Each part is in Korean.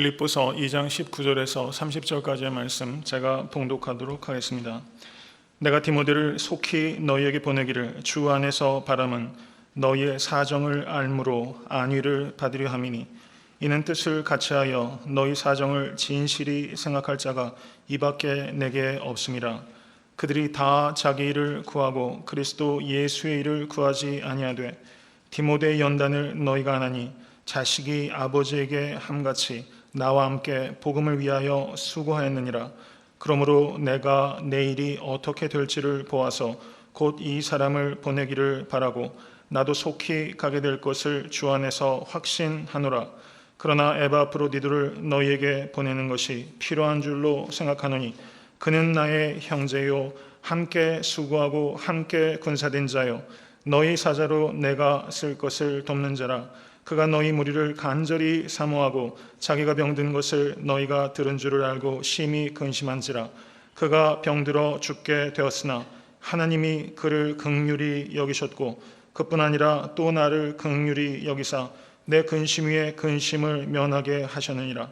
빌립보서 2장 19절에서 30절까지의 말씀 제가 봉독하도록 하겠습니다. 내가 디모데를 속히 너희에게 보내기를 주 안에서 바람은 너희의 사정을 알므로 안위를 받으려 함이니 이는 뜻을 같이하여 너희 사정을 진실히 생각할 자가 이밖에 내게 없음이라. 그들이 다 자기 일을 구하고 그리스도 예수의 일을 구하지 아니하되 디모데의 연단을 너희가 아나니 자식이 아버지에게 함같이 나와 함께 복음을 위하여 수고하였느니라. 그러므로 내가 내 일이 어떻게 될지를 보아서 곧 이 사람을 보내기를 바라고 나도 속히 가게 될 것을 주 안에서 확신하노라. 그러나 에바프로디도를 너희에게 보내는 것이 필요한 줄로 생각하노니 그는 나의 형제요 함께 수고하고 함께 군사된 자요 너희 사자로 내가 쓸 것을 돕는 자라. 그가 너희 무리를 간절히 사모하고 자기가 병든 것을 너희가 들은 줄을 알고 심히 근심한지라. 그가 병들어 죽게 되었으나 하나님이 그를 긍휼히 여기셨고 그뿐 아니라 또 나를 긍휼히 여기사 내 근심 위에 근심을 면하게 하셨느니라.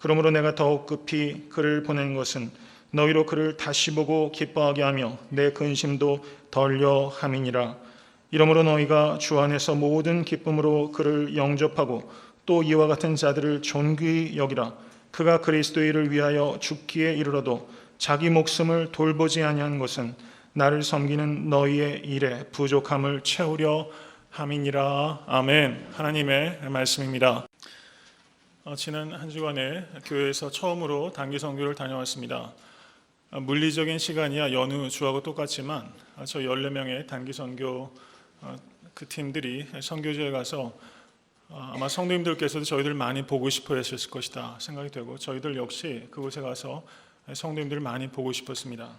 그러므로 내가 더욱 급히 그를 보낸 것은 너희로 그를 다시 보고 기뻐하게 하며 내 근심도 덜려 함이니라. 이러므로 너희가 주 안에서 모든 기쁨으로 그를 영접하고 또 이와 같은 자들을 존귀히 여기라. 그가 그리스도의 일을 위하여 죽기에 이르러도 자기 목숨을 돌보지 아니한 것은 나를 섬기는 너희의 일에 부족함을 채우려 함이니라. 아멘. 하나님의 말씀입니다. 지난 한 주간에 교회에서 처음으로 단기 선교를 다녀왔습니다. 물리적인 시간이야 여느 주하고 똑같지만 저 14명의 단기 선교 그 팀들이 선교지에 가서 아마 성도님들께서도 저희들 많이 보고 싶어 하셨을 것이다 생각이 되고 저희들 역시 그곳에 가서 성도님들을 많이 보고 싶었습니다.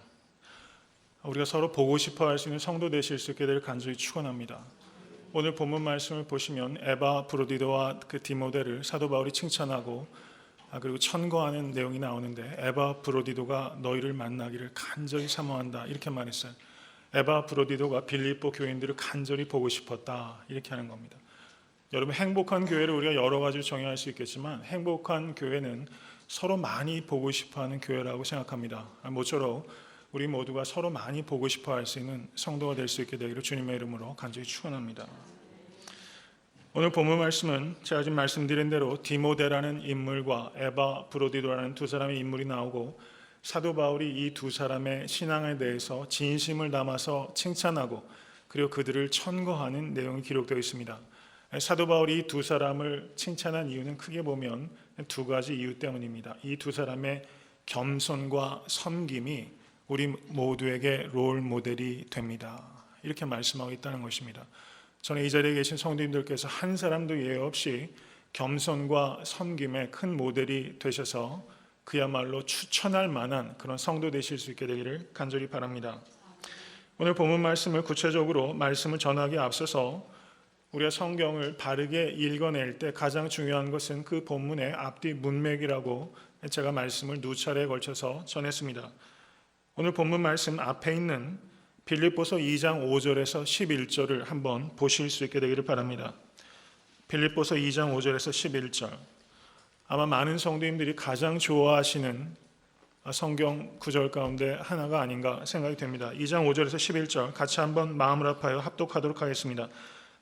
우리가 서로 보고 싶어 할 수 있는 성도 되실 수 있게 되길 간절히 축원합니다. 오늘 본문 말씀을 보시면 에바프로디도와 그 디모데를 사도 바울이 칭찬하고 그리고 천거하는 내용이 나오는데 에바프로디도가 너희를 만나기를 간절히 사모한다 이렇게 말했어요. 에바프로디도가 빌립보 교인들을 간절히 보고 싶었다 이렇게 하는 겁니다. 여러분, 행복한 교회를 우리가 여러 가지로 정의할 수 있겠지만 행복한 교회는 서로 많이 보고 싶어하는 교회라고 생각합니다. 모쪼록 우리 모두가 서로 많이 보고 싶어 할 수 있는 성도가 될 수 있게 되기를 주님의 이름으로 간절히 축원합니다. 오늘 본문 말씀은 제가 지금 말씀드린 대로 디모데라는 인물과 에바프로디도라는 두 사람의 인물이 나오고 사도 바울이 이 두 사람의 신앙에 대해서 진심을 담아서 칭찬하고 그리고 그들을 천거하는 내용이 기록되어 있습니다. 사도 바울이 이 두 사람을 칭찬한 이유는 크게 보면 두 가지 이유 때문입니다. 이 두 사람의 겸손과 섬김이 우리 모두에게 롤 모델이 됩니다. 이렇게 말씀하고 있다는 것입니다. 저는 이 자리에 계신 성도님들께서 한 사람도 예외 없이 겸손과 섬김의 큰 모델이 되셔서 그야말로 추천할 만한 그런 성도 되실 수 있게 되기를 간절히 바랍니다. 오늘 본문 말씀을 구체적으로 말씀을 전하기에 앞서서 우리가 성경을 바르게 읽어낼 때 가장 중요한 것은 그 본문의 앞뒤 문맥이라고 제가 말씀을 두 차례에 걸쳐서 전했습니다. 오늘 본문 말씀 앞에 있는 빌립보서 2장 5절에서 11절을 한번 보실 수 있게 되기를 바랍니다. 빌립보서 2장 5절에서 11절. 아마 많은 성도님들이 가장 좋아하시는 성경 구절 가운데 하나가 아닌가 생각이 됩니다. 2장 5절에서 11절 같이 한번 마음을 합하여 합독하도록 하겠습니다.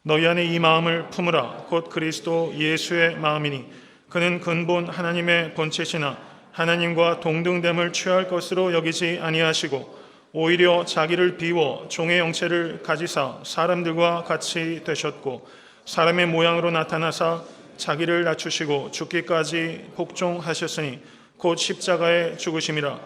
너희 안에 이 마음을 품으라. 곧 그리스도 예수의 마음이니 그는 근본 하나님의 본체시나 하나님과 동등됨을 취할 것으로 여기지 아니하시고 오히려 자기를 비워 종의 형체를 가지사 사람들과 같이 되셨고 사람의 모양으로 나타나사 자기를 낮추시고 죽기까지 복종하셨으니 곧 십자가에 죽으심이라.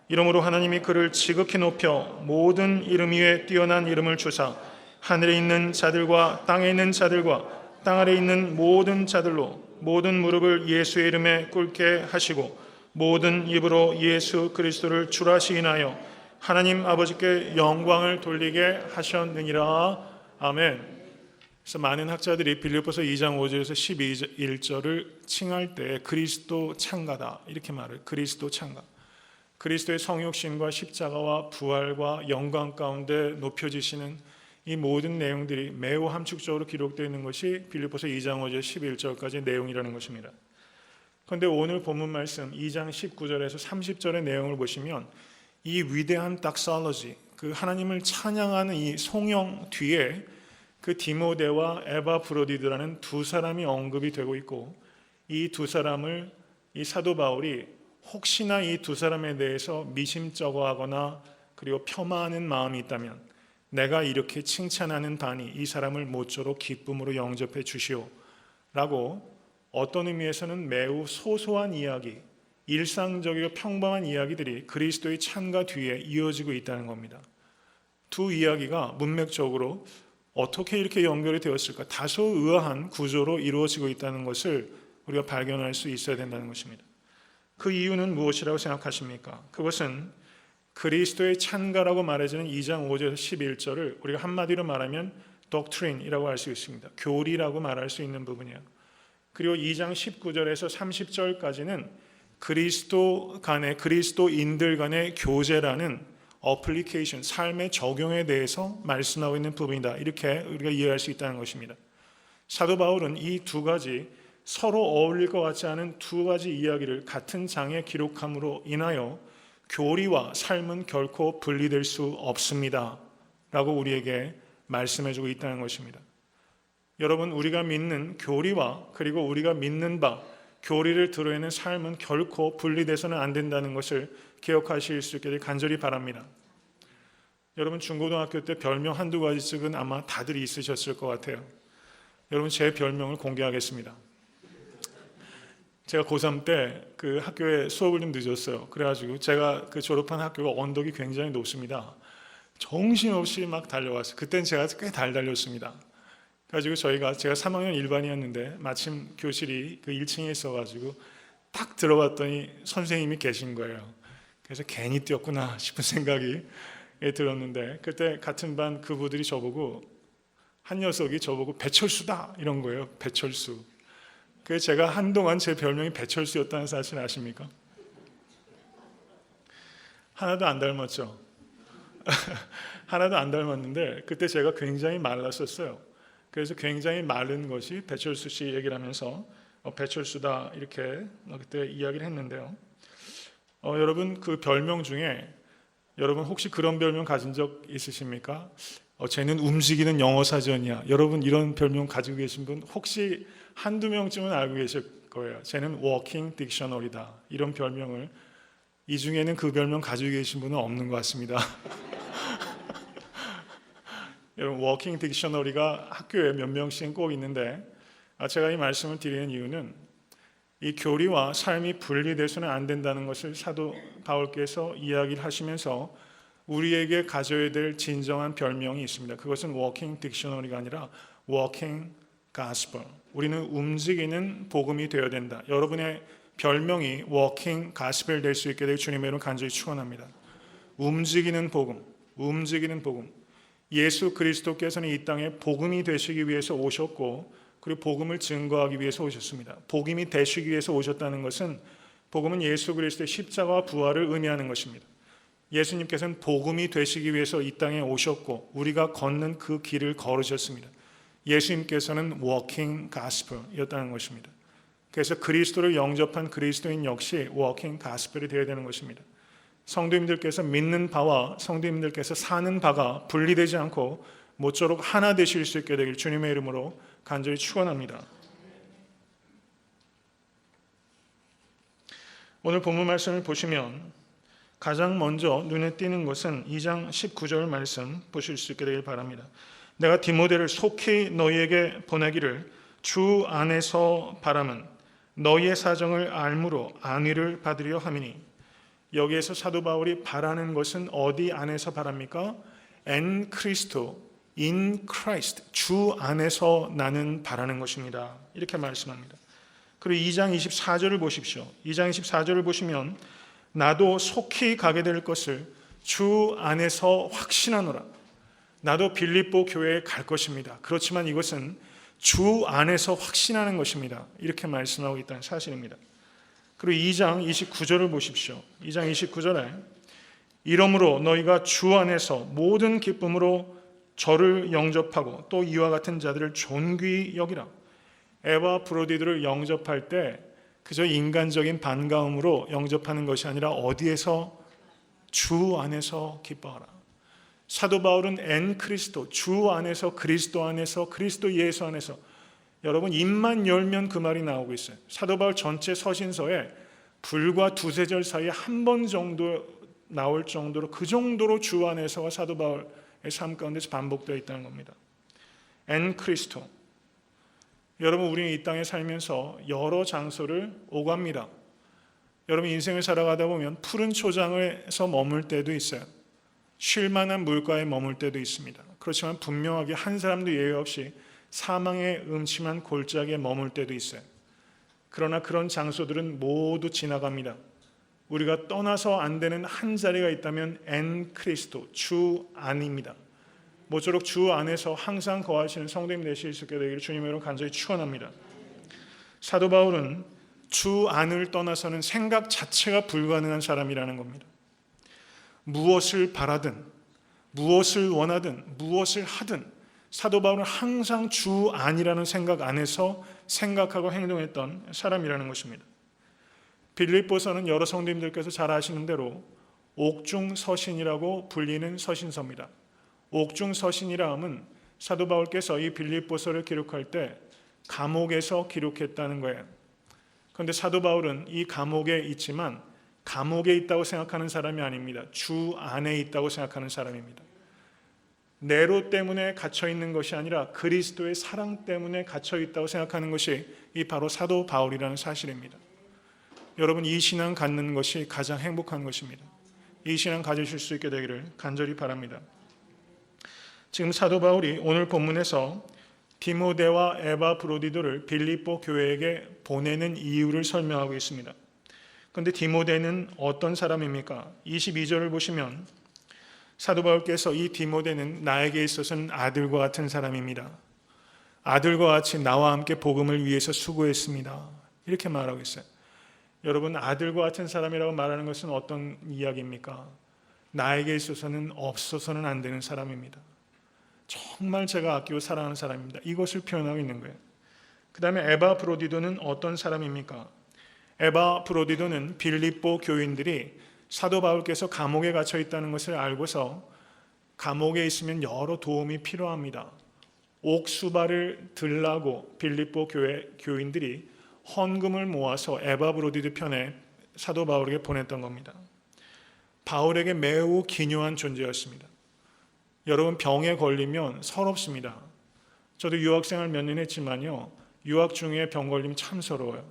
이러므로 하나님이 그를 지극히 높여 모든 이름 위에 뛰어난 이름을 주사 하늘에 있는 자들과 땅에 있는 자들과 땅 아래 있는 모든 자들로 모든 무릎을 예수의 이름에 꿇게 하시고 모든 입으로 예수 그리스도를 주라 시인하여 하나님 아버지께 영광을 돌리게 하셨느니라. 아멘. 그래서 많은 학자들이 빌립보서 2장 5절에서 11절을 칭할 때 그리스도 창가다 이렇게 말해요. 그리스도 창가. 그리스도의 성육신과 십자가와 부활과 영광 가운데 높여지시는 이 모든 내용들이 매우 함축적으로 기록되어 있는 것이 빌립보서 2장 5절 11절까지 내용이라는 것입니다. 그런데 오늘 본문 말씀 2장 19절에서 30절의 내용을 보시면 이 위대한 닥살러지, 그 하나님을 찬양하는 이 송영 뒤에 그 디모데와 에바브로디드라는 두 사람이 언급이 되고 있고, 이 두 사람을 이 사도 바울이 혹시나 이 두 사람에 대해서 미심쩍어하거나 그리고 폄하하는 마음이 있다면 내가 이렇게 칭찬하는 바니 이 사람을 모쪼록 기쁨으로 영접해 주시오 라고 어떤 의미에서는 매우 소소한 이야기, 일상적이고 평범한 이야기들이 그리스도의 찬가 뒤에 이어지고 있다는 겁니다. 두 이야기가 문맥적으로 어떻게 이렇게 연결이 되었을까? 다소 의아한 구조로 이루어지고 있다는 것을 우리가 발견할 수 있어야 된다는 것입니다. 그 이유는 무엇이라고 생각하십니까? 그것은 그리스도의 찬가라고 말해지는 2장 5절에서 11절을 우리가 한마디로 말하면 doctrine이라고 할 수 있습니다. 교리라고 말할 수 있는 부분이에요. 그리고 2장 19절에서 30절까지는 그리스도인들 간의 교제라는 어플리케이션, 삶의 적용에 대해서 말씀하고 있는 부분이다. 이렇게 우리가 이해할 수 있다는 것입니다. 사도 바울은 이 두 가지 서로 어울릴 것 같지 않은 두 가지 이야기를 같은 장에 기록함으로 인하여 교리와 삶은 결코 분리될 수 없습니다 라고 우리에게 말씀해주고 있다는 것입니다. 여러분, 우리가 믿는 교리와 그리고 우리가 믿는 바, 교리를 들어있는 삶은 결코 분리돼서는 안 된다는 것을 기억하실 수 있기를 간절히 바랍니다. 여러분, 중고등학교 때 별명 한두 가지씩은 아마 다들 있으셨을 것 같아요. 여러분, 제 별명을 공개하겠습니다. 제가 고3 때 그 학교에 수업을 좀 늦었어요. 그래가지고 제가 그 졸업한 학교가 언덕이 굉장히 높습니다. 정신없이 막 달려왔어요. 그땐 제가 꽤 달렸습니다. 그래가지고 제가 3학년 일반이었는데 마침 교실이 그 1층에 있어가지고 딱 들어갔더니 선생님이 계신 거예요. 그래서 괜히 뛰었구나 싶은 생각이 들었는데, 그때 같은 반 그분들이 한 녀석이 저보고 배철수다 이런 거예요. 배철수. 그래서 제가 한동안 제 별명이 배철수였다는 사실 아십니까? 하나도 안 닮았죠. 하나도 안 닮았는데 그때 제가 굉장히 말랐었어요. 그래서 굉장히 마른 것이 배철수 씨 얘기를 하면서 배철수다 이렇게 그때 이야기를 했는데요. 여러분, 그 별명 중에 여러분 혹시 그런 별명 가진 적 있으십니까? 쟤는 움직이는 영어 사전이야. 여러분, 이런 별명 가지고 계신 분 혹시 한두 명쯤은 알고 계실 거예요. 쟤는 워킹 딕셔너리다. 이런 별명을, 이 중에는 그 별명 가지고 계신 분은 없는 것 같습니다. 여러분, 워킹 딕셔너리가 학교에 몇 명씩은 꼭 있는데, 제가 이 말씀을 드리는 이유는 이 교리와 삶이 분리돼서는 안 된다는 것을 사도 바울께서 이야기를 하시면서 우리에게 가져야 될 진정한 별명이 있습니다. 그것은 워킹 딕셔너리가 아니라 워킹 가스펠. 우리는 움직이는 복음이 되어야 된다. 여러분의 별명이 워킹 가스펠 될 수 있게 될 주님의 이름 간절히 축원합니다. 움직이는 복음, 움직이는 복음. 예수 그리스도께서는 이 땅에 복음이 되시기 위해서 오셨고, 그리고 복음을 증거하기 위해서 오셨습니다. 복음이 되시기 위해서 오셨다는 것은, 복음은 예수 그리스도의 십자가와 부활을 의미하는 것입니다. 예수님께서는 복음이 되시기 위해서 이 땅에 오셨고 우리가 걷는 그 길을 걸으셨습니다. 예수님께서는 워킹 가스펠이었다는 것입니다. 그래서 그리스도를 영접한 그리스도인 역시 워킹 가스펠이 되어야 되는 것입니다. 성도님들께서 믿는 바와 성도님들께서 사는 바가 분리되지 않고 모쪼록 하나 되실 수 있게 되길 주님의 이름으로 간절히 축원합니다. 오늘 본문 말씀을 보시면 가장 먼저 눈에 띄는 것은 2장 19절 말씀 보실 수 있게 되길 바랍니다. 내가 디모데를 속히 너희에게 보내기를 주 안에서 바람은 너희의 사정을 알므로 안위를 받으려 함이니. 여기에서 사도 바울이 바라는 것은 어디 안에서 바랍니까? en Cristo, in Christ, 주 안에서 나는 바라는 것입니다. 이렇게 말씀합니다. 그리고 2장 24절을 보십시오. 2장 24절을 보시면 나도 속히 가게 될 것을 주 안에서 확신하노라. 나도 빌립보 교회에 갈 것입니다. 그렇지만 이것은 주 안에서 확신하는 것입니다. 이렇게 말씀하고 있다는 사실입니다. 그리고 2장 29절을 보십시오. 2장 29절에 이러므로 너희가 주 안에서 모든 기쁨으로 저를 영접하고 또 이와 같은 자들을 존귀히 여기라. 에바브로디드를 영접할 때 그저 인간적인 반가움으로 영접하는 것이 아니라 어디에서? 주 안에서 기뻐하라. 사도 바울은 엔 크리스도, 주 안에서, 그리스도 안에서, 그리스도 예수 안에서, 여러분 입만 열면 그 말이 나오고 있어요. 사도 바울 전체 서신서에 불과 두세 절 사이에 한 번 정도 나올 정도로, 그 정도로 주 안에서가 사도 바울의 삶 가운데서 반복되어 있다는 겁니다. 엔 크리스토. 여러분, 우리는 이 땅에 살면서 여러 장소를 오갑니다. 여러분, 인생을 살아가다 보면 푸른 초장에서 머물 때도 있어요. 쉴 만한 물가에 머물 때도 있습니다. 그렇지만 분명하게 한 사람도 예외 없이 사망의 음침한 골짜기에 머물 때도 있어요. 그러나 그런 장소들은 모두 지나갑니다. 우리가 떠나서 안 되는 한 자리가 있다면 엔 크리스토, 주 안입니다. 모쪼록 주 안에서 항상 거하시는 성도님 되실 수 있게 되기를 주님으로 간절히 축원합니다. 사도 바울은 주 안을 떠나서는 생각 자체가 불가능한 사람이라는 겁니다. 무엇을 바라든, 무엇을 원하든, 무엇을 하든 사도 바울은 항상 주 안이라는 생각 안에서 생각하고 행동했던 사람이라는 것입니다. 빌립보서는 여러 성도님들께서 잘 아시는 대로 옥중서신이라고 불리는 서신서입니다. 옥중서신이라 함은 사도 바울께서 이 빌립보서를 기록할 때 감옥에서 기록했다는 거예요. 그런데 사도 바울은 이 감옥에 있지만 감옥에 있다고 생각하는 사람이 아닙니다. 주 안에 있다고 생각하는 사람입니다. 네로 때문에 갇혀 있는 것이 아니라 그리스도의 사랑 때문에 갇혀 있다고 생각하는 것이 이 바로 사도 바울이라는 사실입니다. 여러분, 이 신앙 갖는 것이 가장 행복한 것입니다. 이 신앙 가지실 수 있게 되기를 간절히 바랍니다. 지금 사도 바울이 오늘 본문에서 디모데와 에바브로디도를 빌립보 교회에게 보내는 이유를 설명하고 있습니다. 그런데 디모데는 어떤 사람입니까? 22절을 보시면 사도 바울께서 이 디모데는 나에게 있어서는 아들과 같은 사람입니다. 아들과 같이 나와 함께 복음을 위해서 수고했습니다. 이렇게 말하고 있어요. 여러분, 아들과 같은 사람이라고 말하는 것은 어떤 이야기입니까? 나에게 있어서는 없어서는 안 되는 사람입니다. 정말 제가 아끼고 사랑하는 사람입니다. 이것을 표현하고 있는 거예요. 그 다음에 에바브로디도는 어떤 사람입니까? 에바브로디도는 빌립보 교인들이 사도 바울께서 감옥에 갇혀 있다는 것을 알고서 감옥에 있으면 여러 도움이 필요합니다. 옥수발을 들라고 빌립보 교회 교인들이 헌금을 모아서 에바브로디도 편에 사도 바울에게 보냈던 겁니다. 바울에게 매우 기묘한 존재였습니다. 여러분, 병에 걸리면 서럽습니다. 저도 유학생활 몇 년 했지만요, 유학 중에 병 걸리면 참 서러워요.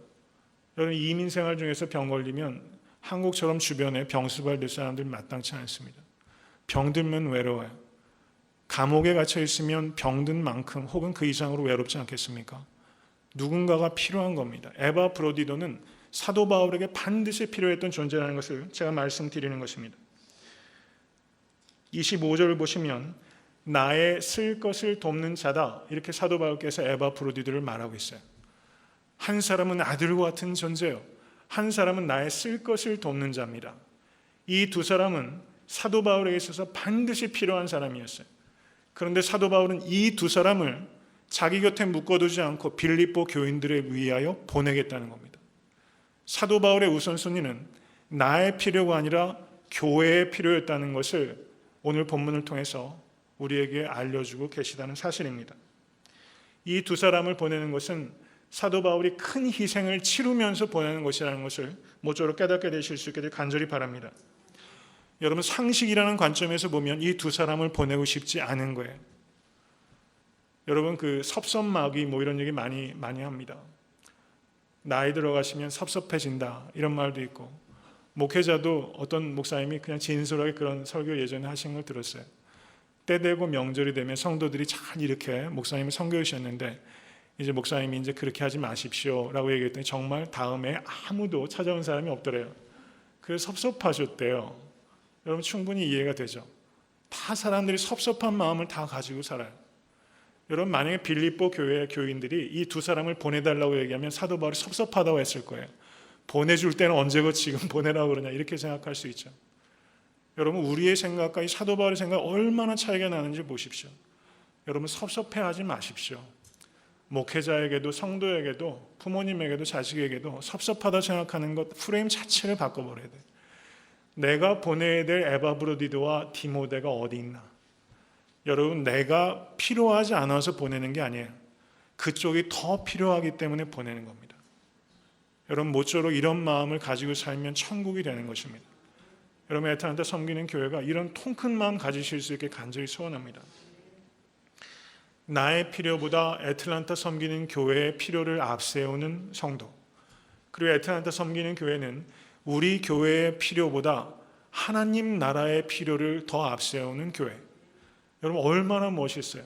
여러분, 이민생활 중에서 병 걸리면 한국처럼 주변에 병수발 들 사람들 마땅치 않습니다. 병들면 외로워요. 감옥에 갇혀 있으면 병든 만큼 혹은 그 이상으로 외롭지 않겠습니까? 누군가가 필요한 겁니다. 에바브로디도는 사도 바울에게 반드시 필요했던 존재라는 것을 제가 말씀드리는 것입니다. 25절을 보시면 나의 쓸 것을 돕는 자다, 이렇게 사도 바울께서 에바브로디도를 말하고 있어요. 한 사람은 아들과 같은 존재요, 한 사람은 나의 쓸 것을 돕는 자입니다. 이 두 사람은 사도 바울에게 있어서 반드시 필요한 사람이었어요. 그런데 사도 바울은 이 두 사람을 자기 곁에 묶어두지 않고 빌립보 교인들을 위하여 보내겠다는 겁니다. 사도 바울의 우선순위는 나의 필요가 아니라 교회의 필요였다는 것을 오늘 본문을 통해서 우리에게 알려주고 계시다는 사실입니다. 이 두 사람을 보내는 것은 사도 바울이 큰 희생을 치르면서 보내는 것이라는 것을 모쪼록 깨닫게 되실 수 있게 간절히 바랍니다. 여러분, 상식이라는 관점에서 보면 이 두 사람을 보내고 싶지 않은 거예요. 여러분, 그 섭섭마귀 이런 얘기 많이 합니다. 나이 들어가시면 섭섭해진다, 이런 말도 있고, 목회자도 어떤 목사님이 그냥 진솔하게 그런 설교 예전에 하신 걸 들었어요. 때 되고 명절이 되면 성도들이 잘 이렇게 목사님을 섬겨 주셨는데 이제 목사님이 이제 그렇게 하지 마십시오 라고 얘기했더니 정말 다음에 아무도 찾아온 사람이 없더래요. 그래서 섭섭하셨대요. 여러분, 충분히 이해가 되죠. 다 사람들이 섭섭한 마음을 다 가지고 살아요. 여러분, 만약에 빌립보 교회 교인들이 이 두 사람을 보내달라고 얘기하면 사도 바울이 섭섭하다고 했을 거예요. 보내줄 때는 언제고 지금 보내라고 그러냐, 이렇게 생각할 수 있죠. 여러분, 우리의 생각과 이 사도 바울의 생각 얼마나 차이가 나는지 보십시오. 여러분, 섭섭해하지 마십시오. 목회자에게도 성도에게도 부모님에게도 자식에게도 섭섭하다 생각하는 것 프레임 자체를 바꿔버려야 돼. 내가 보내야 될 에바브로디도와 디모데가 어디 있나? 여러분, 내가 필요하지 않아서 보내는 게 아니에요. 그쪽이 더 필요하기 때문에 보내는 겁니다. 여러분, 모쪼록 이런 마음을 가지고 살면 천국이 되는 것입니다. 여러분, 애틀란타 섬기는 교회가 이런 통 큰 마음 가지실 수 있게 간절히 소원합니다. 나의 필요보다 애틀란타 섬기는 교회의 필요를 앞세우는 성도, 그리고 애틀란타 섬기는 교회는 우리 교회의 필요보다 하나님 나라의 필요를 더 앞세우는 교회. 여러분, 얼마나 멋있어요.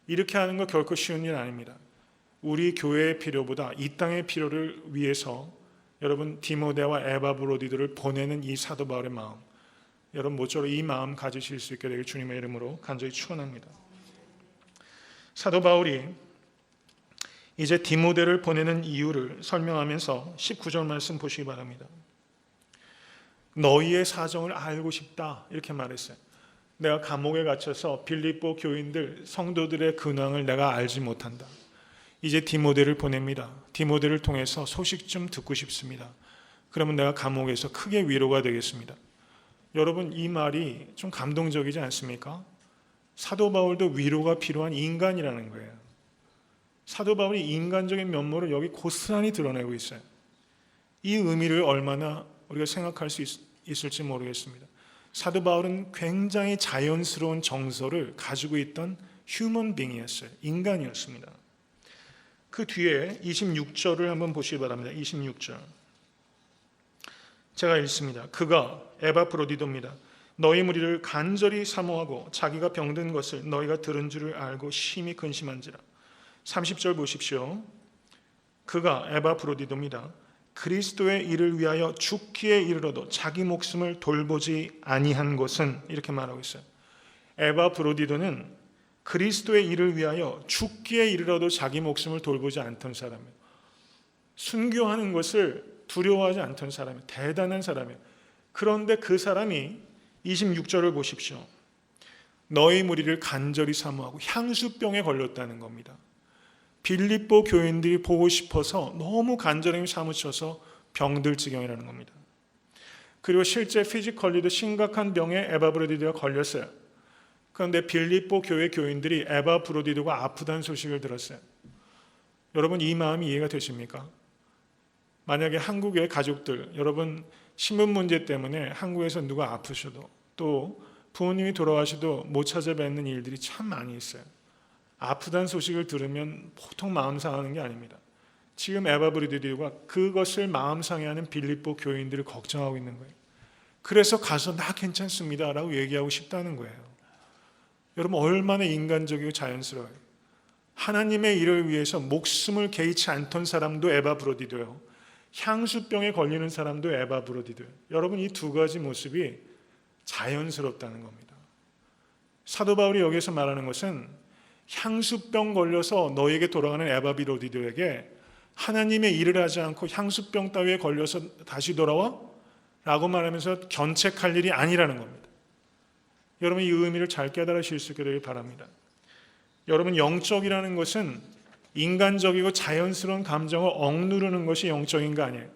이렇게 하는 거 결코 쉬운 일 아닙니다. 우리 교회의 필요보다 이 땅의 필요를 위해서 여러분 디모데와 에바브로디도를 보내는 이 사도 바울의 마음, 여러분 모쪼록 이 마음 가지실 수 있게 되길 주님의 이름으로 간절히 축원합니다. 사도 바울이 이제 디모데를 보내는 이유를 설명하면서 19절 말씀 보시기 바랍니다. 너희의 사정을 알고 싶다 이렇게 말했어요. 내가 감옥에 갇혀서 빌립보 교인들 성도들의 근황을 내가 알지 못한다. 이제 디모데를 보냅니다. 디모데를 통해서 소식 좀 듣고 싶습니다. 그러면 내가 감옥에서 크게 위로가 되겠습니다. 여러분, 이 말이 좀 감동적이지 않습니까? 사도 바울도 위로가 필요한 인간이라는 거예요. 사도 바울이 인간적인 면모를 여기 고스란히 드러내고 있어요. 이 의미를 얼마나 우리가 생각할 수 있을지 모르겠습니다. 사도 바울은 굉장히 자연스러운 정서를 가지고 있던 휴먼 빙이었어요. 인간이었습니다. 그 뒤에 26절을 한번 보시기 바랍니다. 26절 제가 읽습니다. 그가 에바프로디도입니다. 너희 무리를 간절히 사모하고 자기가 병든 것을 너희가 들은 줄을 알고 심히 근심한지라. 30절 보십시오. 그가 에바프로디도입니다. 그리스도의 일을 위하여 죽기에 이르러도 자기 목숨을 돌보지 아니한 것은, 이렇게 말하고 있어요. 에바브로디도는 그리스도의 일을 위하여 죽기에 이르러도 자기 목숨을 돌보지 않던 사람이에요. 순교하는 것을 두려워하지 않던 사람이에요. 대단한 사람이에요. 그런데 그 사람이 26절을 보십시오. 너희 무리를 간절히 사모하고 향수병에 걸렸다는 겁니다. 빌립보 교인들이 보고 싶어서 너무 간절히 사무쳐서 병들 지경이라는 겁니다. 그리고 실제 피지컬리도 심각한 병에 에바브로디도가 걸렸어요. 그런데 빌립보 교회 교인들이 에바브로디도가 아프다는 소식을 들었어요. 여러분, 이 마음이 이해가 되십니까? 만약에 한국의 가족들, 여러분 신분 문제 때문에 한국에서 누가 아프셔도 또 부모님이 돌아가셔도 못 찾아뵙는 일들이 참 많이 있어요. 아프다는 소식을 들으면 보통 마음 상하는 게 아닙니다. 지금 에바브로디도가 그것을 마음 상해하는 빌립보 교인들을 걱정하고 있는 거예요. 그래서 가서 나 괜찮습니다 라고 얘기하고 싶다는 거예요. 여러분, 얼마나 인간적이고 자연스러워요. 하나님의 일을 위해서 목숨을 개의치 않던 사람도 에바브로디도요, 향수병에 걸리는 사람도 에바브로디도요. 여러분, 이 두 가지 모습이 자연스럽다는 겁니다. 사도 바울이 여기서 말하는 것은 향수병 걸려서 너에게 돌아가는 에바브로디도에게 하나님의 일을 하지 않고 향수병 따위에 걸려서 다시 돌아와? 라고 말하면서 견책할 일이 아니라는 겁니다. 여러분, 이 의미를 잘 깨달으실 수 있게 되길 바랍니다. 여러분, 영적이라는 것은 인간적이고 자연스러운 감정을 억누르는 것이 영적인 거 아니에요.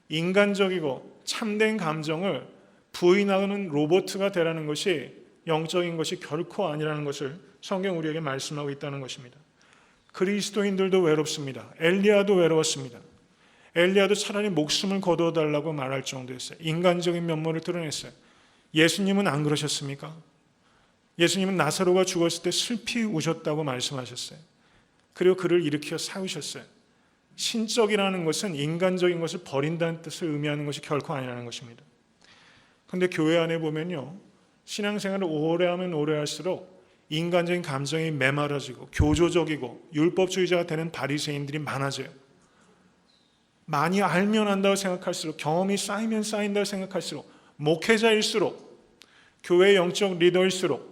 인간적이고 참된 감정을 부인하는 로봇가 되라는 것이 영적인 것이 결코 아니라는 것을 성경 우리에게 말씀하고 있다는 것입니다. 그리스도인들도 외롭습니다. 엘리야도 외로웠습니다. 엘리야도 차라리 목숨을 거두어달라고 말할 정도였어요. 인간적인 면모를 드러냈어요. 예수님은 안 그러셨습니까? 예수님은 나사로가 죽었을 때 슬피 우셨다고 말씀하셨어요. 그리고 그를 일으켜 세우셨어요. 신적이라는 것은 인간적인 것을 버린다는 뜻을 의미하는 것이 결코 아니라는 것입니다. 그런데 교회 안에 보면요, 신앙생활을 오래 하면 오래 할수록 인간적인 감정이 메말라지고 교조적이고 율법주의자가 되는 바리새인들이 많아져요. 많이 알면 안다고 생각할수록, 경험이 쌓이면 쌓인다고 생각할수록, 목회자일수록, 교회의 영적 리더일수록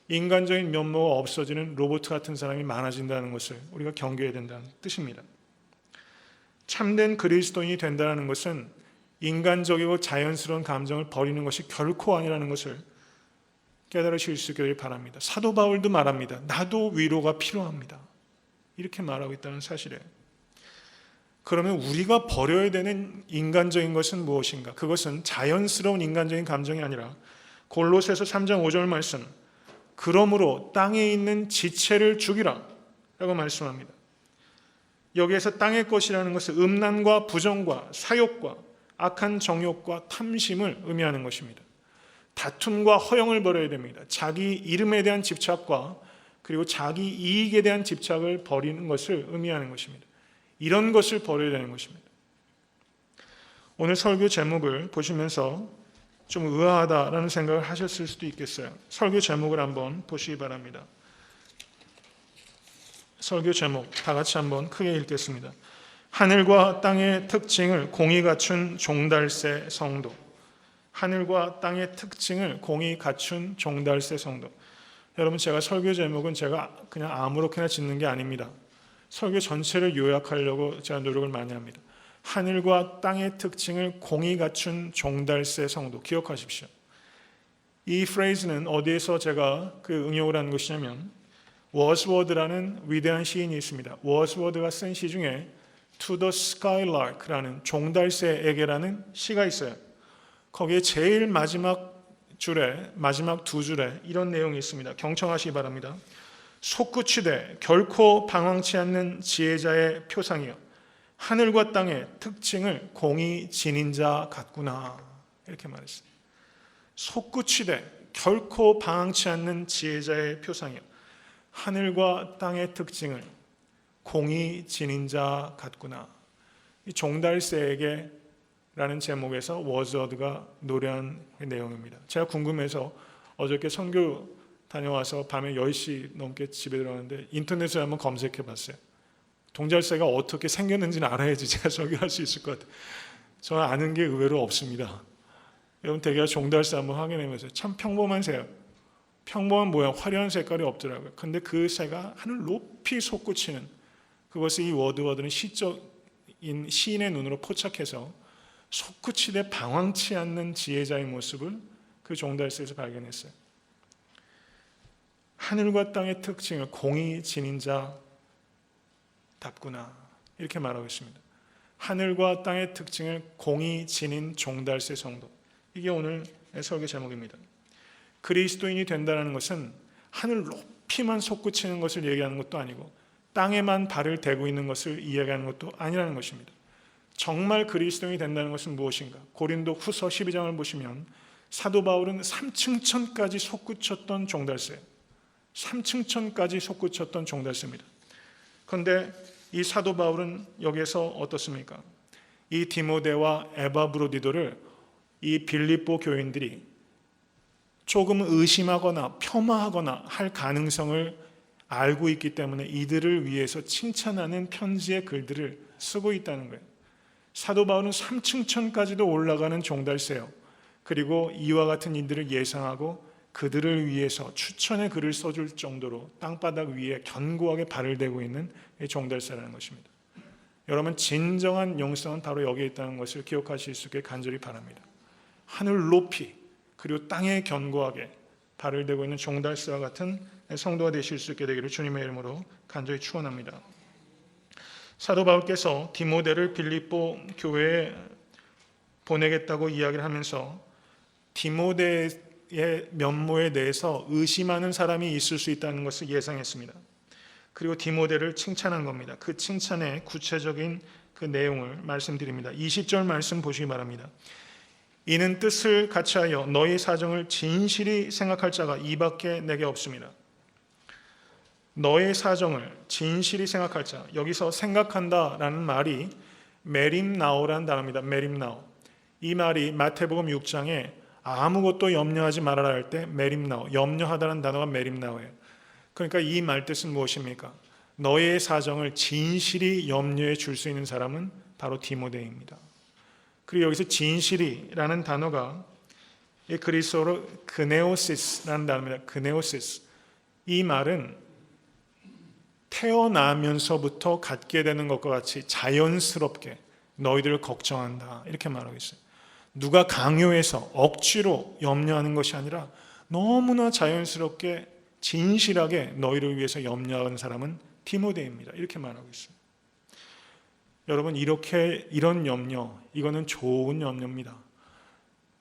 인간적인 면모가 없어지는 로봇 같은 사람이 많아진다는 것을 우리가 경계해야 된다는 뜻입니다. 참된 그리스도인이 된다는 것은 인간적이고 자연스러운 감정을 버리는 것이 결코 아니라는 것을 깨달으실 수 있기를 바랍니다. 사도 바울도 말합니다. 나도 위로가 필요합니다. 이렇게 말하고 있다는 사실이에요. 그러면 우리가 버려야 되는 인간적인 것은 무엇인가? 그것은 자연스러운 인간적인 감정이 아니라 골로새서 3장 5절 말씀, 그러므로 땅에 있는 지체를 죽이라 라고 말씀합니다. 여기에서 땅의 것이라는 것은 음란과 부정과 사욕과 악한 정욕과 탐심을 의미하는 것입니다. 다툼과 허영을 버려야 됩니다. 자기 이름에 대한 집착과 그리고 자기 이익에 대한 집착을 버리는 것을 의미하는 것입니다. 이런 것을 버려야 되는 것입니다. 오늘 설교 제목을 보시면서 좀 의아하다라는 생각을 하셨을 수도 있겠어요. 설교 제목을 한번 보시기 바랍니다. 설교 제목 다 같이 한번 크게 읽겠습니다. 하늘과 땅의 특징을 공히 갖춘 종달새 성도. 하늘과 땅의 특징을 공히 갖춘 종달새 성도. 여러분, 제가 설교 제목은 제가 그냥 아무렇게나 짓는 게 아닙니다. 설교 전체를 요약하려고 제가 노력을 많이 합니다. 하늘과 땅의 특징을 공히 갖춘 종달새 성도. 기억하십시오. 이 프레이즈는 어디에서 제가 응용을 한 것이냐면 워즈워드라는 위대한 시인이 있습니다. 워즈워드가 쓴 시 중에 To the Skylark라는 종달새에게라는 시가 있어요. 거기에 제일 마지막 줄에, 마지막 두 줄에 이런 내용이 있습니다. 경청하시기 바랍니다. 솟구치되 결코 방황치 않는 지혜자의 표상이여 하늘과 땅의 특징을 공히 지닌 자 같구나. 이렇게 말했어요. 솟구치되 결코 방황치 않는 지혜자의 표상이여 하늘과 땅의 특징을 공히 지닌 자 같구나. 이 종달새에게 라는 제목에서 워즈워드가 노래한 내용입니다. 제가 궁금해서 어저께 선교 다녀와서 밤에 10시 넘게 집에 들어갔는데 인터넷에 한번 검색해 봤어요. 종달새가 어떻게 생겼는지는 알아야지 제가 설교할 수 있을 것 같아요. 저는 아는 게 의외로 없습니다. 여러분 대개 종달새 한번 확인해보세요. 참 평범한 새예요. 평범한 모양, 화려한 색깔이 없더라고요. 근데 그 새가 하늘 높이 솟구치는, 그것을 이 워드워드는 시적인 시인의 눈으로 포착해서 솟구치되 방황치 않는 지혜자의 모습을 그 종달새에서 발견했어요. 하늘과 땅의 특징을 공히 지닌 자답구나. 이렇게 말하고 있습니다. 하늘과 땅의 특징을 공히 지닌 종달새 성도. 이게 오늘 설교 제목입니다. 그리스도인이 된다는 것은 하늘 높이만 솟구치는 것을 얘기하는 것도 아니고 땅에만 발을 대고 있는 것을 이야기하는 것도 아니라는 것입니다. 정말 그리스도인이 된다는 것은 무엇인가? 고린도 후서 12장을 보시면 사도 바울은 3층천까지 솟구쳤던 종달새예요. 3층천까지 솟구쳤던 종달새입니다. 그런데 이 사도 바울은 여기에서 어떻습니까? 이 디모데와 에바브로디도를 이 빌립보 교인들이 조금 의심하거나 폄하하거나 할 가능성을 알고 있기 때문에 이들을 위해서 칭찬하는 편지의 글들을 쓰고 있다는 거예요. 사도 바울은 3층천까지도 올라가는 종달새요. 그리고 이와 같은 일들을 예상하고 그들을 위해서 추천의 글을 써줄 정도로 땅바닥 위에 견고하게 발을 대고 있는 종달새라는 것입니다. 여러분, 진정한 영성은 바로 여기에 있다는 것을 기억하실 수 있게 간절히 바랍니다. 하늘 높이 그리고 땅에 견고하게 발을 대고 있는 종달새와 같은 성도가 되실 수 있게 되기를 주님의 이름으로 간절히 축원합니다. 사도 바울께서 디모데를 빌립보 교회에 보내겠다고 이야기를 하면서 디모데의 면모에 대해서 의심하는 사람이 있을 수 있다는 것을 예상했습니다. 그리고 디모데를 칭찬한 겁니다. 그 칭찬의 구체적인 그 내용을 말씀드립니다. 20절 말씀 보시기 바랍니다. 이는 뜻을 같이하여 너희 사정을 진실히 생각할 자가 이밖에 내게 없습니다. 너의 사정을 진실히 생각할 자, 여기서 생각한다라는 말이 메림나오라는 단어입니다. 메림나오. 이 말이 마태복음 6장에 아무것도 염려하지 말아라 할 때 메림나오, 염려하다는 단어가 메림나오예요. 그러니까 이 말 뜻은 무엇입니까? 너의 사정을 진실히 염려해 줄 수 있는 사람은 바로 디모데입니다. 그리고 여기서 진실이라는 단어가 그리스어로 그네오시스라는 단어입니다. 그네오시스. 이 말은 태어나면서부터 갖게 되는 것과 같이 자연스럽게 너희들을 걱정한다. 이렇게 말하고 있어요. 누가 강요해서 억지로 염려하는 것이 아니라 너무나 자연스럽게 진실하게 너희를 위해서 염려하는 사람은 디모데입니다. 이렇게 말하고 있어요. 여러분, 이런 염려, 이거는 좋은 염려입니다.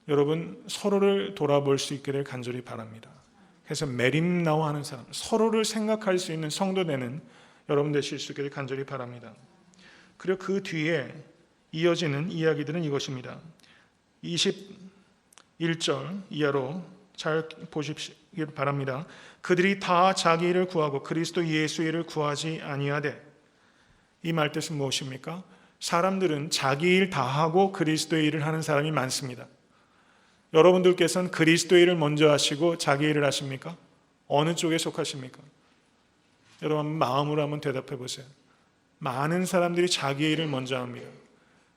여러분, 서로를 돌아볼 수 있게 될 간절히 바랍니다. 그래서 메림나와 하는 사람, 서로를 생각할 수 있는 성도 되는 여러분 되실 수 있게 될 간절히 바랍니다. 그리고 그 뒤에 이어지는 이야기들은 이것입니다. 21절 이하로 잘 보시길 바랍니다. 그들이 다 자기 일을 구하고 그리스도 예수 일을 구하지 아니하되, 이 말뜻은 무엇입니까? 사람들은 자기 일 다 하고 그리스도의 일을 하는 사람이 많습니다. 여러분들께서는 그리스도의 일을 먼저 하시고 자기 일을 하십니까? 어느 쪽에 속하십니까? 여러분, 마음으로 한번 대답해 보세요. 많은 사람들이 자기의 일을 먼저 합니다.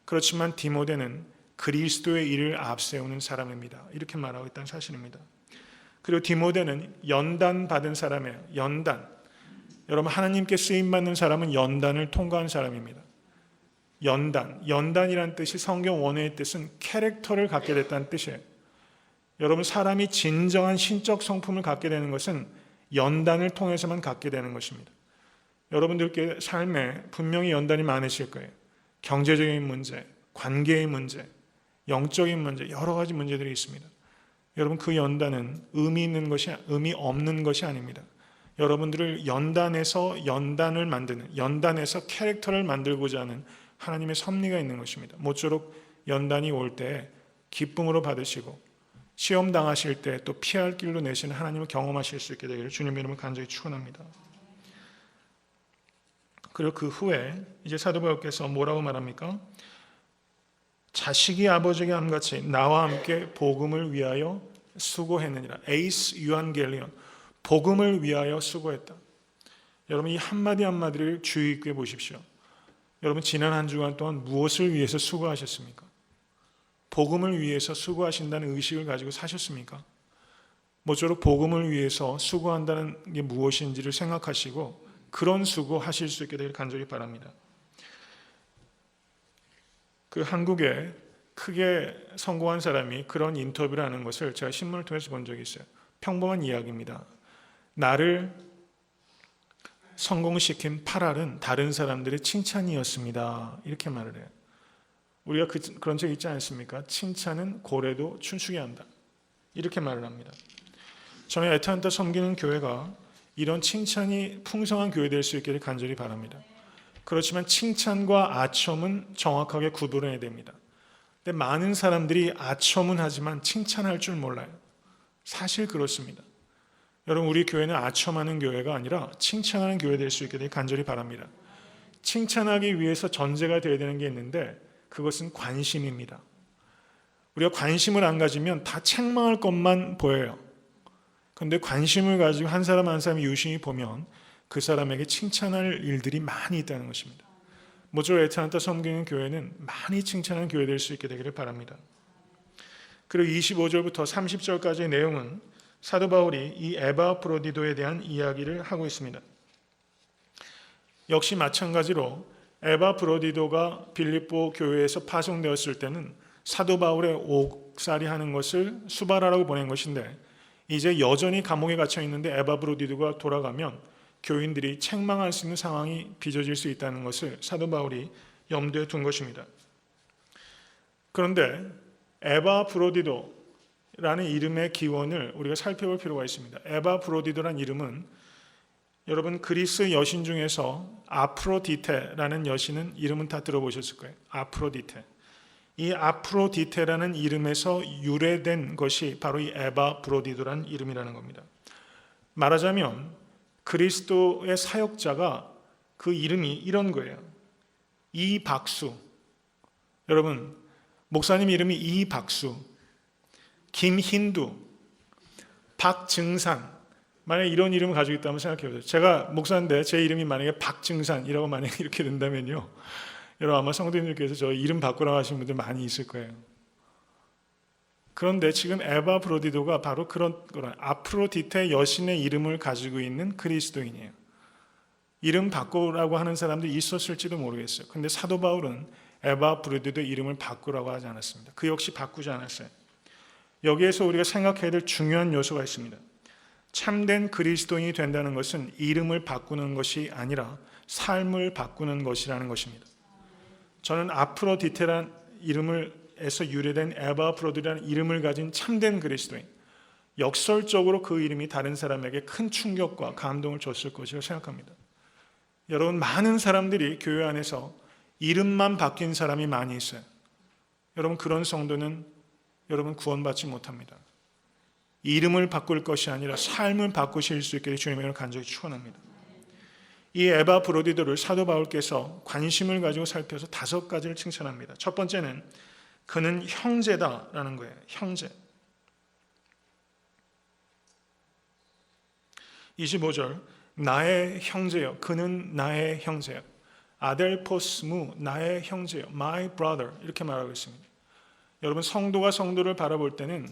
그렇지만 디모데는 그리스도의 일을 앞세우는 사람입니다. 이렇게 말하고 있다는 사실입니다. 그리고 디모데는 연단 받은 사람이에요. 연단. 여러분, 하나님께 쓰임받는 사람은 연단을 통과한 사람입니다. 연단이란 뜻이 성경 원어의 뜻은 캐릭터를 갖게 됐다는 뜻이에요. 여러분, 사람이 진정한 신적 성품을 갖게 되는 것은 연단을 통해서만 갖게 되는 것입니다. 여러분들께 삶에 분명히 연단이 많으실 거예요. 경제적인 문제, 관계의 문제, 영적인 문제, 여러 가지 문제들이 있습니다. 여러분, 그 연단은 의미 없는 것이 아닙니다. 여러분들을 연단에서 연단을 만드는, 연단에서 캐릭터를 만들고자 하는 하나님의 섭리가 있는 것입니다. 모쪼록 연단이 올 때 기쁨으로 받으시고 시험 당하실 때 또 피할 길로 내시는 하나님을 경험하실 수 있게 되기를 주님의 이름으로 간절히 축원합니다. 그리고 그 후에 이제 사도 바울께서 뭐라고 말합니까? 자식이 아버지에게 함같이 나와 함께 복음을 위하여 수고했느니라. 에이스 유한겔리온, 복음을 위하여 수고했다. 여러분, 이 한마디 한마디를 주의 깊게 보십시오. 여러분, 지난 한 주간 동안 무엇을 위해서 수고하셨습니까? 복음을 위해서 수고하신다는 의식을 가지고 사셨습니까? 모쪼록 복음을 위해서 수고한다는 게 무엇인지를 생각하시고 그런 수고하실 수 있게 되길 간절히 바랍니다. 그 한국에 크게 성공한 사람이 그런 인터뷰를 하는 것을 제가 신문을 통해서 본 적이 있어요. 평범한 이야기입니다. 나를 성공시킨 8알은 다른 사람들의 칭찬이었습니다. 이렇게 말을 해요. 우리가 그런 적 있지 않습니까? 칭찬은 고래도 춤추게 한다. 이렇게 말을 합니다. 저는 애틀랜타 섬기는 교회가 이런 칭찬이 풍성한 교회 될 수 있기를 간절히 바랍니다. 그렇지만 칭찬과 아첨은 정확하게 구분해야 됩니다. 근데 많은 사람들이 아첨은 하지만 칭찬할 줄 몰라요. 사실 그렇습니다. 여러분, 우리 교회는 아첨하는 교회가 아니라 칭찬하는 교회 될 수 있게 되길 간절히 바랍니다. 칭찬하기 위해서 전제가 되어야 되는 게 있는데 그것은 관심입니다. 우리가 관심을 안 가지면 다 책망할 것만 보여요. 그런데 관심을 가지고 한 사람 한 사람이 유심히 보면 그 사람에게 칭찬할 일들이 많이 있다는 것입니다. 모쪼록 애틀랜타 섬기는 교회는 많이 칭찬하는 교회 될 수 있게 되기를 바랍니다. 그리고 25절부터 30절까지의 내용은 사도 바울이 이 에바프로디도에 대한 이야기를 하고 있습니다. 역시 마찬가지로 에바프로디도가 빌립보 교회에서 파송되었을 때는 사도 바울의 옥살이 하는 것을 수발하라고 보낸 것인데, 이제 여전히 감옥에 갇혀 있는데 에바프로디도가 돌아가면 교인들이 책망할 수 있는 상황이 빚어질 수 있다는 것을 사도 바울이 염두에 둔 것입니다. 그런데 에바프로디도라는 이름의 기원을 우리가 살펴볼 필요가 있습니다. 에바프로디도라는 이름은 여러분, 그리스 여신 중에서 아프로디테라는 여신은 이름은 다 들어보셨을 거예요. 아프로디테. 이 아프로디테라는 이름에서 유래된 것이 바로 이 에바프로디도라는 이름이라는 겁니다. 말하자면 그리스도의 사역자가 그 이름이 이런 거예요. 이박수. 여러분, 목사님 이름이 이박수, 김힌두, 박증산. 만약에 이런 이름을 가지고 있다면 생각해 보세요. 제가 목사인데 제 이름이 만약에 박증산이라고 만약에 이렇게 된다면요, 여러분 아마 성도님들께서 저 이름 바꾸라고 하시는 분들 많이 있을 거예요. 그런데 지금 에바프로디도가 바로 그런 아프로디테 여신의 이름을 가지고 있는 그리스도인이에요. 이름 바꾸라고 하는 사람들이 있었을지도 모르겠어요. 그런데 사도 바울은 에바프로디도 이름을 바꾸라고 하지 않았습니다. 그 역시 바꾸지 않았어요. 여기에서 우리가 생각해야 될 중요한 요소가 있습니다. 참된 그리스도인이 된다는 것은 이름을 바꾸는 것이 아니라 삶을 바꾸는 것이라는 것입니다. 저는 아프로디테란 이름에서 유래된 에바프로디라는 이름을 가진 참된 그리스도인, 역설적으로 그 이름이 다른 사람에게 큰 충격과 감동을 줬을 것이라고 생각합니다. 여러분, 많은 사람들이 교회 안에서 이름만 바뀐 사람이 많이 있어요. 여러분, 그런 성도는 여러분 구원받지 못합니다. 이름을 바꿀 것이 아니라 삶을 바꾸실 수 있게 주님의 간절히 축원합니다. 이 에바브로디도를 사도 바울께서 관심을 가지고 살펴서 5가지를 칭찬합니다. 첫 번째는 그는 형제다라는 거예요. 형제. 25절, 나의 형제요. 그는 나의 형제요. 아델포스무, 나의 형제요. My brother, 이렇게 말하고 있습니다. 여러분, 성도가 성도를 바라볼 때는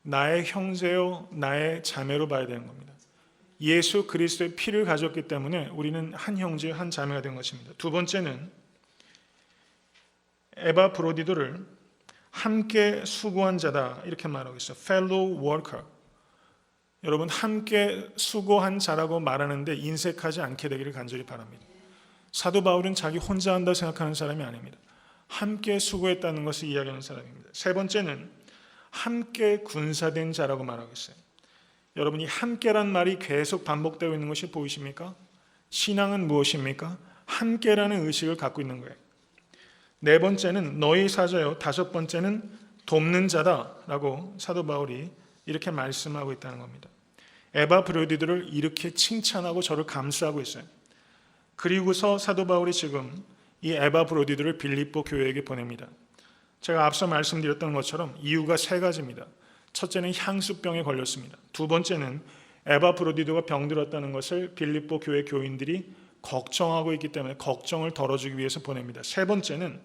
나의 형제요, 나의 자매로 봐야 되는 겁니다. 예수 그리스도의 피를 가졌기 때문에 우리는 한 형제, 한 자매가 된 것입니다. 두 번째는 에바브로디도를 함께 수고한 자다, 이렇게 말하고 있어요. Fellow worker. 여러분, 함께 수고한 자라고 말하는데 인색하지 않게 되기를 간절히 바랍니다. 사도 바울은 자기 혼자 한다 생각하는 사람이 아닙니다. 함께 수고했다는 것을 이야기하는 사람입니다. 세 번째는 함께 군사된 자라고 말하고 있어요. 여러분이 함께란 말이 계속 반복되고 있는 것이 보이십니까? 신앙은 무엇입니까? 함께라는 의식을 갖고 있는 거예요. 네 번째는 너희 사자요. 다섯 번째는 돕는 자다라고 사도 바울이 이렇게 말씀하고 있다는 겁니다. 에바브로디도를 이렇게 칭찬하고 저를 감싸고 있어요. 그리고서 사도 바울이 지금 이 에바브로디도를 빌립보 교회에게 보냅니다. 제가 앞서 말씀드렸던 것처럼 이유가 3가지입니다. 첫째는 향수병에 걸렸습니다. 두 번째는 에바브로디도가 병들었다는 것을 빌립보 교회 교인들이 걱정하고 있기 때문에 걱정을 덜어주기 위해서 보냅니다. 세 번째는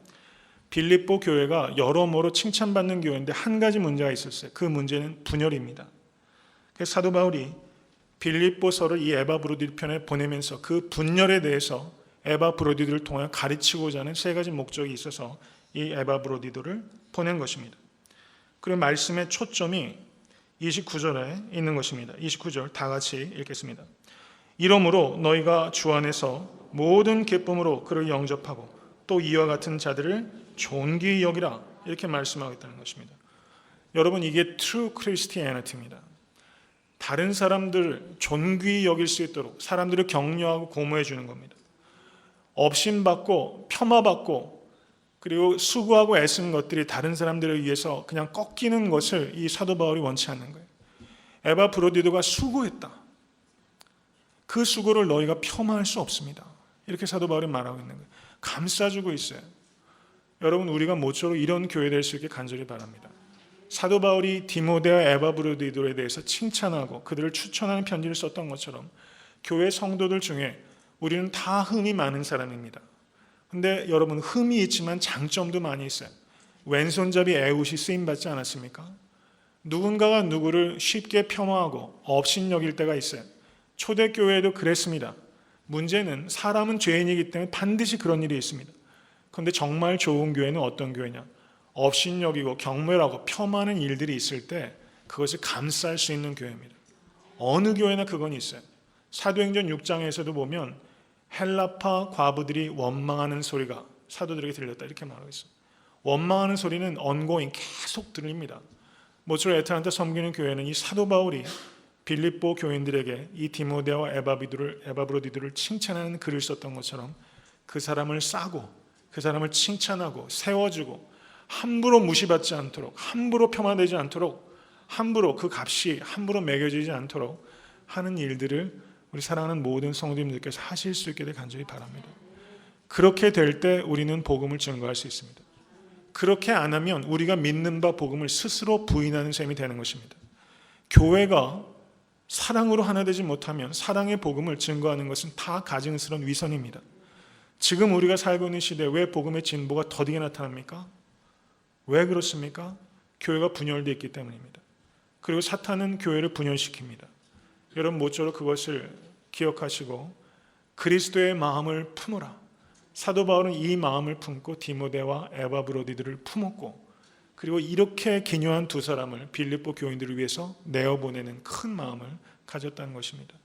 빌립보 교회가 여러모로 칭찬받는 교회인데 한 가지 문제가 있었어요. 그 문제는 분열입니다. 그래서 사도 바울이 빌립보서를 이 에바브로디도 편에 보내면서 그 분열에 대해서 에바브로디도를 통해 가르치고자 하는 3가지 목적이 있어서 이 에바브로디도를 보낸 것입니다. 그리고 말씀의 초점이 29절에 있는 것입니다. 29절 다 같이 읽겠습니다. 이러므로 너희가 주 안에서 모든 기쁨으로 그를 영접하고 또 이와 같은 자들을 존귀히 여기라, 이렇게 말씀하고 있다는 것입니다. 여러분, 이게 true Christianity입니다. 다른 사람들 존귀히 여길 수 있도록 사람들을 격려하고 고무해 주는 겁니다. 업신받고 폄하받고 그리고 수고하고 애쓰는 것들이 다른 사람들을 위해서 그냥 꺾이는 것을 이 사도 바울이 원치 않는 거예요. 에바브로디도가 수고했다. 그 수고를 너희가 폄하할 수 없습니다. 이렇게 사도 바울이 말하고 있는 거예요. 감싸주고 있어요. 여러분, 우리가 모쪼록 이런 교회 될 수 있게 간절히 바랍니다. 사도 바울이 디모데와 에바브로디도에 대해서 칭찬하고 그들을 추천하는 편지를 썼던 것처럼 교회 성도들 중에 우리는 다 흠이 많은 사람입니다. 근데 여러분, 흠이 있지만 장점도 많이 있어요. 왼손잡이 에훗이 쓰임받지 않았습니까? 누군가가 누구를 쉽게 폄하하고 업신여길 때가 있어요. 초대교회에도 그랬습니다. 문제는 사람은 죄인이기 때문에 반드시 그런 일이 있습니다. 그런데 정말 좋은 교회는 어떤 교회냐? 업신여기고 경멸하고 폄하하는 일들이 있을 때 그것을 감쌀 수 있는 교회입니다. 어느 교회나 그건 있어요. 사도행전 6장에서도 보면 헬라파 과부들이 원망하는 소리가 사도들에게 들렸다, 이렇게 말하고 있어요. 원망하는 소리는 ongoing, 계속 들립니다. 모쪼록 애타한테 섬기는 교회는 이 사도 바울이 빌립보 교인들에게 이 디모데와 에바브로디도를 칭찬하는 글을 썼던 것처럼 그 사람을 싸고 그 사람을 칭찬하고 세워주고 함부로 무시받지 않도록, 함부로 폄하되지 않도록, 함부로 그 값이 함부로 매겨지지 않도록 하는 일들을 우리 사랑하는 모든 성도님들께서 하실 수 있게 되길 간절히 바랍니다. 그렇게 될 때 우리는 복음을 증거할 수 있습니다. 그렇게 안 하면 우리가 믿는 바 복음을 스스로 부인하는 셈이 되는 것입니다. 교회가 사랑으로 하나 되지 못하면 사랑의 복음을 증거하는 것은 다 가증스러운 위선입니다. 지금 우리가 살고 있는 시대에 왜 복음의 진보가 더디게 나타납니까? 왜 그렇습니까? 교회가 분열되어 있기 때문입니다. 그리고 사탄은 교회를 분열시킵니다. 여러분, 모쪼록 그것을 기억하시고 그리스도의 마음을 품으라. 사도 바울은 이 마음을 품고 디모데와 에바브로디들을 품었고 그리고 이렇게 기묘한 두 사람을 빌립보 교인들을 위해서 내어보내는 큰 마음을 가졌다는 것입니다.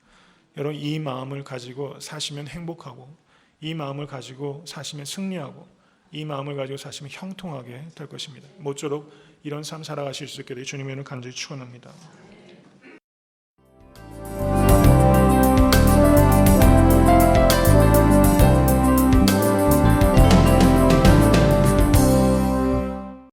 여러분, 이 마음을 가지고 사시면 행복하고, 이 마음을 가지고 사시면 승리하고, 이 마음을 가지고 사시면 형통하게 될 것입니다. 모쪼록 이런 삶 살아가실 수 있게 되기 주님의 이름으로 간절히 축원합니다.